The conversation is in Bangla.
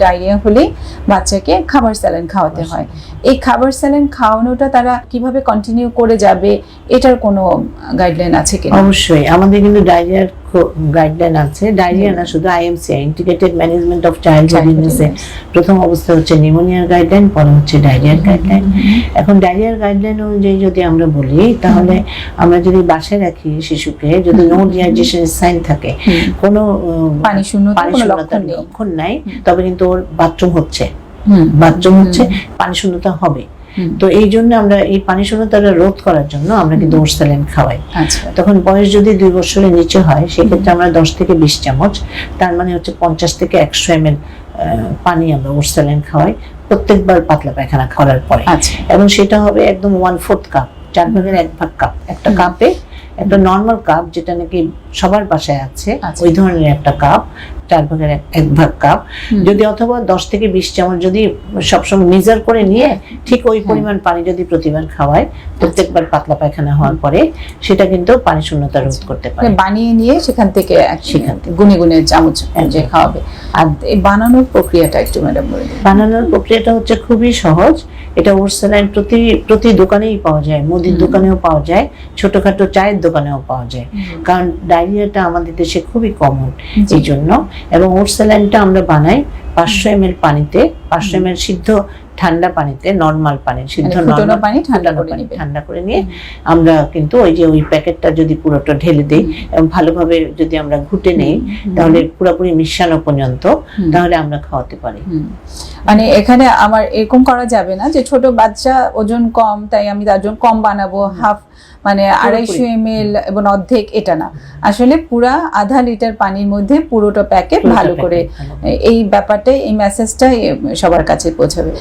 ডায়রিয়া হলে বাচ্চাকে খাবার স্যালাইন খাওয়াতে হয়। এই খাবার স্যালাইন খাওয়ানোটা তারা কিভাবে কন্টিনিউ করে যাবে, এটার কোনো গাইডলাইন আছে কিনা? অবশ্যই আমাদের কিন্তু ডায়রিয়ার গাইডলাইন আছে। ডায়রিয়া না, শুধু IMCI, integrated management of childhood ইলনেসে প্রথম অবস্থা হচ্ছে নিউমোনিয়ার গাইডলাইন, পরে হচ্ছে ডায়রিয়ার গাইডলাইন। এখন ডায়রিয়ার গাইডলাইন অনুযায়ী যদি আমরা বলি, তাহলে আমরা যদি বাসায় রাখি শিশুকে, যদি নো ডিহাইড্রেশনের সাইন থাকে, কোনো পানি শূন্যতার লক্ষণ নাই, তবে কিন্তু ওর বাথরুম হচ্ছে, পানি শূন্যতা হবে। তো এই জন্য আমরা এই পানি শূন্যতাটা রোধ করার জন্য আমরা কিন্তু ওর স্যালাইন খাওয়াই। তখন বয়স যদি 2 বছরের নিচে হয়, সেক্ষেত্রে আমরা 10 থেকে 20 চামচ, তার মানে হচ্ছে 50 থেকে 100 ml পানি আমরা ওর স্যালাইন খাওয়াই প্রত্যেকবার পাতলা পায়খানা খাওয়ার পরে। এবং সেটা হবে একদম 1/4 কাপ, 4 ভাগের 1 ভাগ কাপ। একটা কাপে, একটা নর্মাল কাপ যেটা নাকি সবার বাসায় আছে, ওই ধরনের একটা কাপ, 4 ভাগের 1 ভাগ কাপ। যদি অথবা 10 থেকে 20 চামচ যদি সবসময় মেজার করে নিয়ে ঠিক ওই পরিমাণ পানি যদি প্রতিবার খাওয়ায় প্রত্যেকবার পাতলা পায়খানা হওয়ার পরে, সেটা কিন্তু পানি শূন্যতা রোধ করতে পারে। বানিয়ে নিয়ে সেখান থেকে গুনে গুনে চামচ যে খাওয়াবে। আর এই বানানোর প্রক্রিয়াটা একটু ম্যাডাম বলে দিন। বানানোর প্রক্রিয়াটা হচ্ছে খুবই সহজ। এটা ওর স্যালাইন প্রতি দোকানেই পাওয়া যায়, মুদির দোকানেও পাওয়া যায়, ছোটখাটো চায়ের দোকানেও পাওয়া যায়। কারণ ডায়রিয়াটা আমাদের দেশে খুবই কমন এই জন্য। এবং ওর স্যালাইনটা আমরা বানাই 500 ml পানিতে, 500 ml সিদ্ধ ঠান্ডা পানিতে, নরমাল পানি, সিদ্ধ নরমাল পানি ঠান্ডা করে নিয়ে আমরা কিন্তু ওই প্যাকেটটা যদি পুরোটা ঢেলে দেই এবং ভালোভাবে যদি আমরা ঘুটে নেই, তাহলে পুরোপুরি মিশানো পর্যন্ত, তাহলে আমরা খাওয়াতে পারি। মানে এখানে আমার এরকম করা যাবে না যে ছোট বাচ্চা ওজন কম তাই আমি তার জন্য কম বানাবো, হাফ মানে 250 ml এবং অর্ধেক, এটা না। আসলে পুরা আধা লিটার পানির মধ্যে পুরোটা প্যাকেট ভালো করে, এই ব্যাপারটাই, এই মেসেজটাই সবার কাছে পৌঁছাবে।